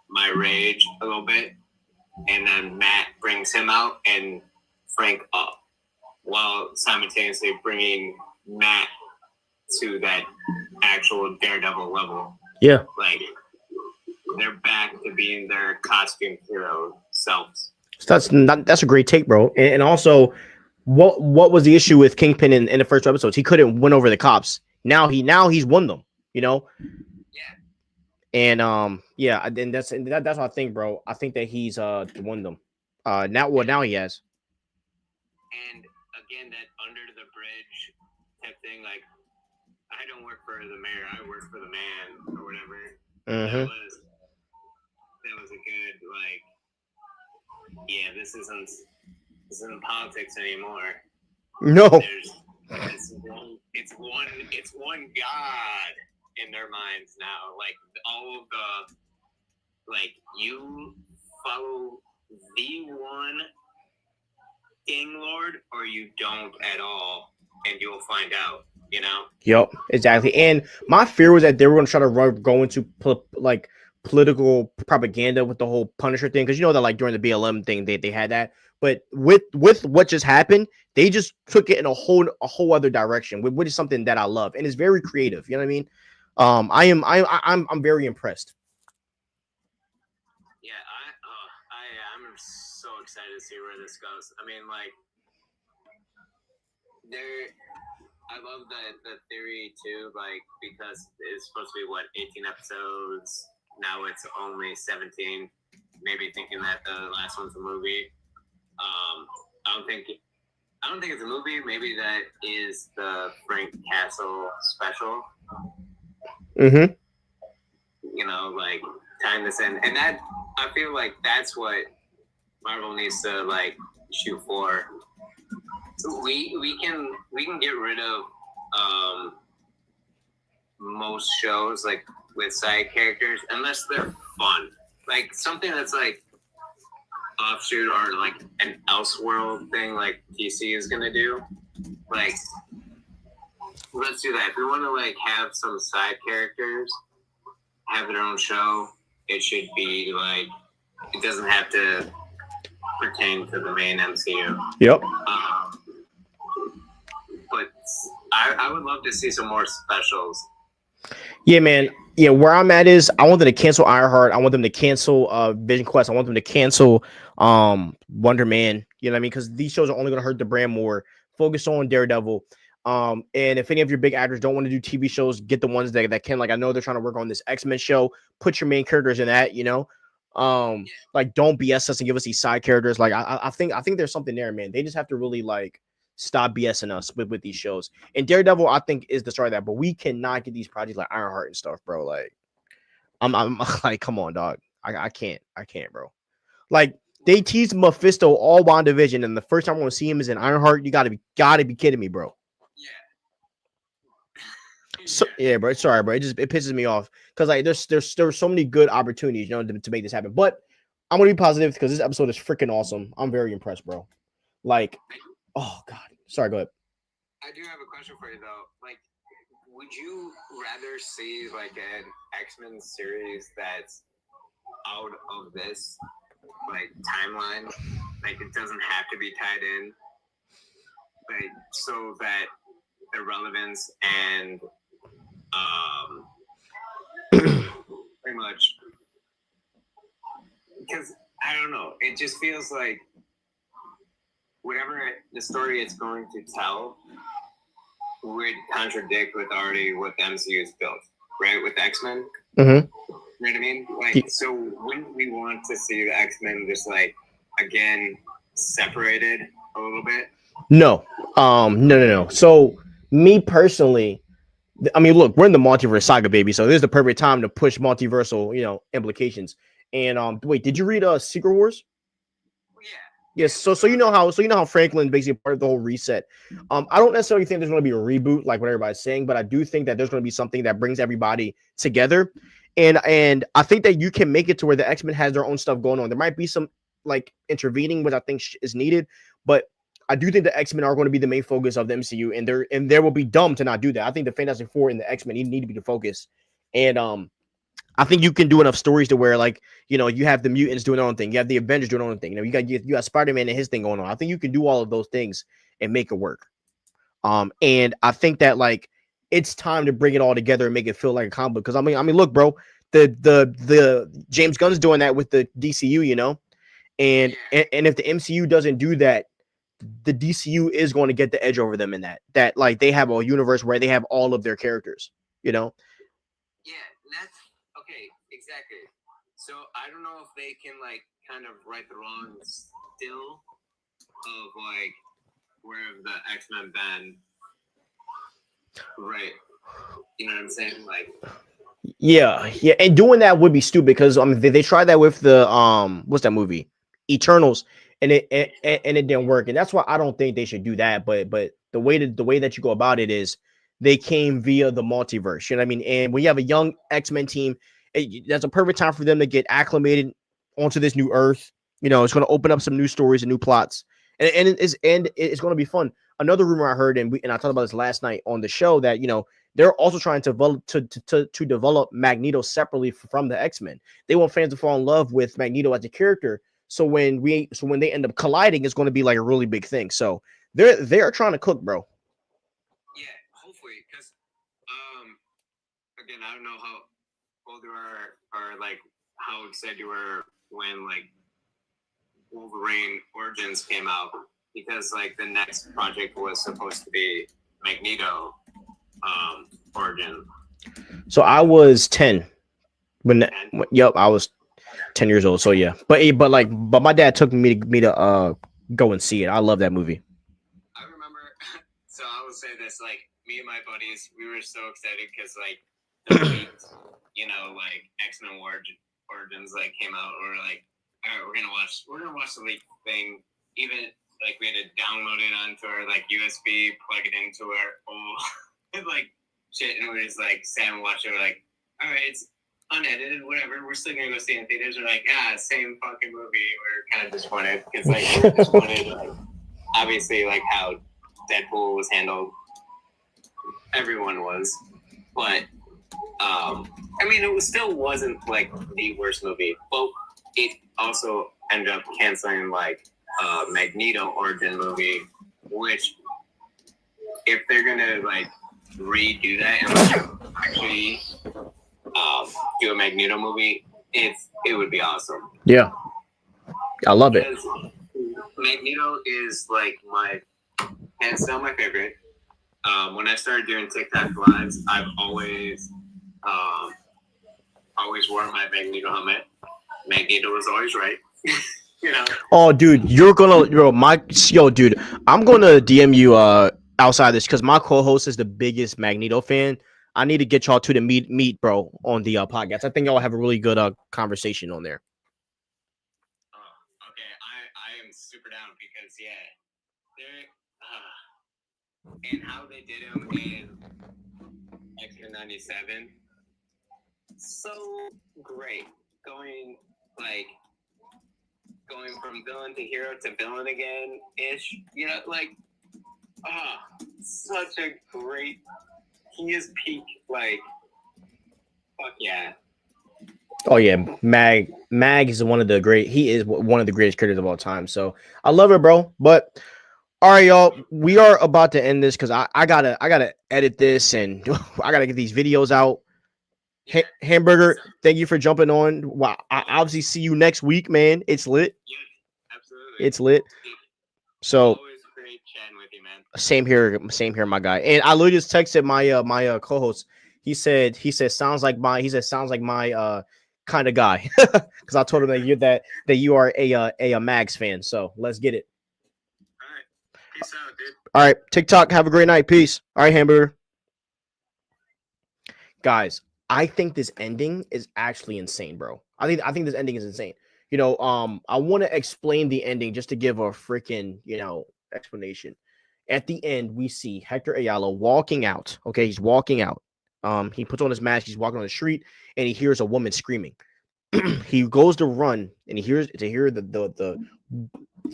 S2: my rage a little bit, and then Matt brings him out and Frank up, while simultaneously bringing Matt to that actual Daredevil level.
S1: Yeah,
S2: like they're back to being their costume hero selves.
S1: so that's a great take, bro. And also, what was the issue with Kingpin in the first 2 episodes? He couldn't win over the cops. Now he's won them. You know.
S2: Yeah.
S1: And yeah, and that's what I think, bro. I think that he's won them. Now he has.
S2: And again, that under the bridge type thing, like I don't work for the mayor, I work for the man, or whatever.
S1: Mm-hmm.
S2: That was a good like. Yeah, this isn't politics anymore.
S1: No.
S2: It's one God in their minds now. Like all of the like you follow the one King Lord or you don't at all, and you'll find out. You know.
S1: Yep, exactly. And my fear was that they were going to try to go into like political propaganda with the whole Punisher thing, because you know that like during the BLM thing they had that, but with what just happened, they just took it in a whole other direction, which is something that I love and it's very creative. You know what I mean? I'm very impressed.
S2: Yeah, I'm so excited to see where this goes. I mean, like I love the theory too, like because it's supposed to be 18 episodes. Now it's only 17. Maybe thinking that the last one's a movie. I don't think it's a movie. Maybe that is the Frank Castle special.
S1: Mm-hmm.
S2: You know, like tying this in, and that I feel like that's what Marvel needs to like shoot for. We can get rid of most shows like with side characters unless they're fun, like something that's like offshoot or like an Elseworld thing like DC is gonna do. Like let's do that. If we want to like have some side characters have their own show, it should be like it doesn't have to pertain to the main MCU.
S1: Yep.
S2: But I would love to see some more specials.
S1: Yeah, man. Yeah, where I'm at is I want them to cancel Ironheart. I want them to cancel Vision Quest. I want them to cancel Wonder Man. You know what I mean? Because these shows are only going to hurt the brand more. Focus on Daredevil. And if any of your big actors don't want to do TV shows, get the ones that can. Like I know they're trying to work on this X-Men show. Put your main characters in that. You know, like don't BS us and give us these side characters. Like I think there's something there, man. They just have to really like stop BSing us with these shows. And Daredevil, I think, is the start of that. But we cannot get these projects like Ironheart and stuff, bro. Like, I'm like, come on, dog. I can't, bro. Like, they teased Mephisto all WandaVision, and the first time I'm gonna see him is in Ironheart. You gotta be kidding me, bro.
S2: Yeah.
S1: So, yeah, bro. Sorry, bro. It pisses me off because like there's so many good opportunities, you know, to make this happen. But I'm gonna be positive because this episode is freaking awesome. I'm very impressed, bro. Like, oh god. Sorry, go ahead.
S2: I do have a question for you though. Like, would you rather see like an X-Men series that's out of this like timeline? Like it doesn't have to be tied in. so that the relevance and pretty much because I don't know, it just feels like whatever the story it's going to tell would contradict with already what the MCU is built, right? With X-Men.
S1: Mm-hmm.
S2: You know what I mean? Like, so wouldn't we want to see the X-Men just like again separated a little bit?
S1: No. No. So me personally, I mean, look, we're in the multiverse saga, baby. So this is the perfect time to push multiversal, implications. And wait, did you read Secret Wars?
S2: Yeah.
S1: Yes, so you know how Franklin basically part of the whole reset. I don't necessarily think there's going to be a reboot like what everybody's saying, but I do think that there's going to be something that brings everybody together, and I think that you can make it to where the X-Men has their own stuff going on. There might be some like intervening, which I think is needed, but I do think the X-Men are going to be the main focus of the MCU, and there will be dumb to not do that. I think the Fantastic Four and the X-Men need to be the focus, and I think you can do enough stories to where, like, you have the mutants doing their own thing. You have the Avengers doing their own thing. You got Spider-Man and his thing going on. I think you can do all of those things and make it work. And I think that like it's time to bring it all together and make it feel like a comic book. Because I mean, look, bro, the James Gunn's doing that with the DCU, and if the MCU doesn't do that, the DCU is going to get the edge over them in that like they have a universe where they have all of their characters.
S2: Yeah, that's okay, exactly. So I don't know if they can like kind of right the wrongs still of like where the X-Men been, right? You know what I'm saying? Like,
S1: yeah, and doing that would be stupid because I mean they tried that with the what's that movie, Eternals, and it didn't work, and that's why I don't think they should do that. But the way that you go about it is they came via the multiverse. You know what I mean? And when you have a young X-Men team, that's a perfect time for them to get acclimated onto this new Earth. It's going to open up some new stories and new plots, and it's going to be fun. Another rumor I heard, and I talked about this last night on the show, that they're also trying to develop Magneto separately from the X-Men. They want fans to fall in love with Magneto as a character. So when they end up colliding, it's going to be like a really big thing. So they're trying to cook, bro.
S2: yeah, hopefully, because again, I don't know how old you are or like how excited you were when like Wolverine Origins came out, because like the next project was supposed to be Magneto origin.
S1: So I was 10 when yep, I was 10 years old. So yeah, but my dad took me to go and see it. I love that movie.
S2: I remember. So I will say this: like me and my buddies, we were so excited because like the leaked, like X-Men Origins like came out. We're like, all right, we're gonna watch the leak thing. Even like we had to download it onto our like USB, plug it into our old like shit, and we're just like sat and watched it. We're like, all right, it's unedited, whatever. We're still gonna go see it in theaters. We're like, same fucking movie. We're kind of disappointed because like we're disappointed, like obviously like how Deadpool was handled. Everyone was, but I mean, still wasn't like the worst movie. But it also ended up canceling like Magneto origin movie, which if they're gonna like redo that and like, actually do a Magneto movie, it would be awesome.
S1: Yeah, I love it.
S2: Magneto is like my hands down my favorite. When I started doing TikTok lives, I've always wore my Magneto helmet. Magneto was always right.
S1: Oh, dude, dude, I'm gonna DM you outside this because my co-host is the biggest Magneto fan. I need to get y'all to the meet, bro, on the podcast. I think y'all have a really good conversation on there.
S2: Okay, I am super down because and how they did him in X-Men '97, so great. Going from villain to hero to villain again ish, such a great. He is peak, like, fuck yeah.
S1: Oh yeah, Mag is one of the greatest characters of all time. So I love it, bro. But All right, y'all. We are about to end this because I gotta edit this and I gotta get these videos out.
S2: Yeah.
S1: Hamburger, thank you for jumping on. Wow, I obviously see you next week, man. It's lit.
S2: Yeah, absolutely.
S1: It's lit.
S2: It's
S1: So
S2: always great chatting with you, man.
S1: same here, my guy. And I literally just texted my co-host. He said sounds like my kind of guy because I told him that you are a Mags fan. So let's get it.
S2: All right. Peace out, dude.
S1: All right, TikTok. Have a great night. Peace. All right, Hamburger. Guys, I think this ending is actually insane, bro. I think this ending is insane. I want to explain the ending just to give a freaking, explanation. At the end, we see Hector Ayala walking out. Okay, he's walking out. He puts on his mask, he's walking on the street, and he hears a woman screaming. He goes to run and he hears to hear the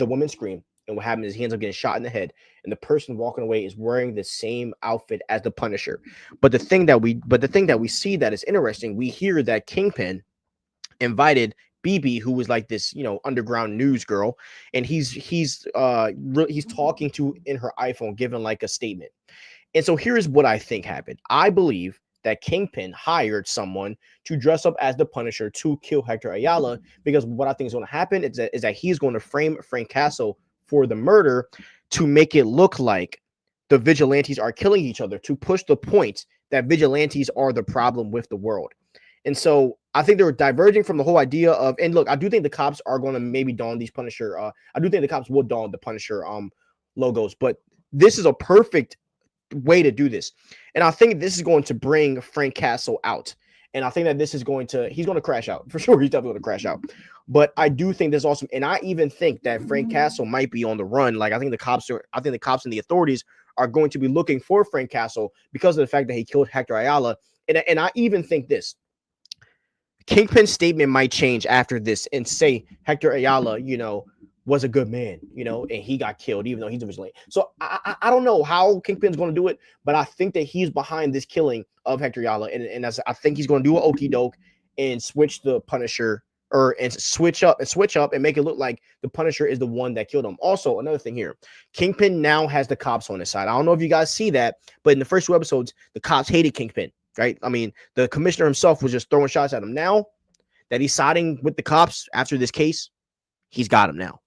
S1: woman scream. And what happens is he ends up getting shot in the head, and the person walking away is wearing the same outfit as the Punisher. But the thing that we see that is interesting, we hear that Kingpin invited BB, who was like this, underground news girl, and he's talking to in her iPhone, giving like a statement. And so here's what I think happened. I believe that Kingpin hired someone to dress up as the Punisher to kill Hector Ayala, because what I think is going to happen is that he's going to frame Frank Castle for the murder to make it look like the vigilantes are killing each other, to push the point that vigilantes are the problem with the world. And so I think they're diverging from the whole idea of, and look, I do think the cops are going to maybe don these Punisher. I do think the cops will don the Punisher logos, but this is a perfect way to do this. And I think this is going to bring Frank Castle out. And I think that he's going to crash out for sure. He's definitely going to crash out. But I do think this awesome. And I even think that Frank Castle might be on the run. Like I think the cops and the authorities are going to be looking for Frank Castle because of the fact that he killed Hector Ayala. And I even think this Kingpin's statement might change after this and say Hector Ayala, was a good man, and he got killed, even though he's a vigilante. So I don't know how Kingpin's going to do it, but I think that he's behind this killing of Hector Ayala, and I think he's going to do an okey doke and switch the Punisher, and switch up and make it look like the Punisher is the one that killed him. Also, another thing here, Kingpin now has the cops on his side. I don't know if you guys see that, but in the first 2 episodes, the cops hated Kingpin, right? I mean, the commissioner himself was just throwing shots at him. Now that he's siding with the cops after this case, he's got him now.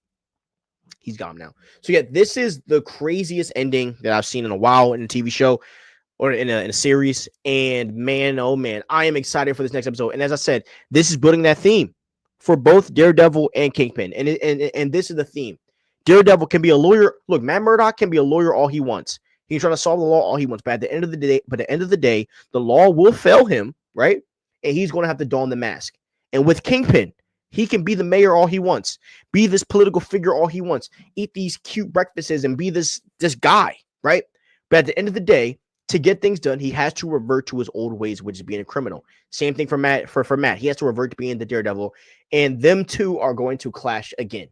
S1: So yeah, this is the craziest ending that I've seen in a while in a TV show or in a series. And man, oh man, I am excited for this next episode. And as I said, this is building that theme for both Daredevil and Kingpin. And this is the theme. Daredevil can be a lawyer. Look, Matt Murdock can be a lawyer all he wants. He can try to solve the law all he wants. But at the end of the day, the law will fail him, right? And he's going to have to don the mask. And with Kingpin, he can be the mayor all he wants, be this political figure all he wants, eat these cute breakfasts and be this guy, right? But at the end of the day, to get things done, he has to revert to his old ways, which is being a criminal. Same thing for Matt. For Matt, he has to revert to being the Daredevil, and them two are going to clash again.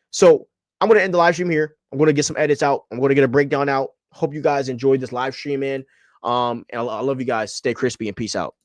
S1: So I'm going to end the live stream here. I'm going to get some edits out. I'm going to get a breakdown out. Hope you guys enjoyed this live stream, man. And I love you guys. Stay crispy and peace out.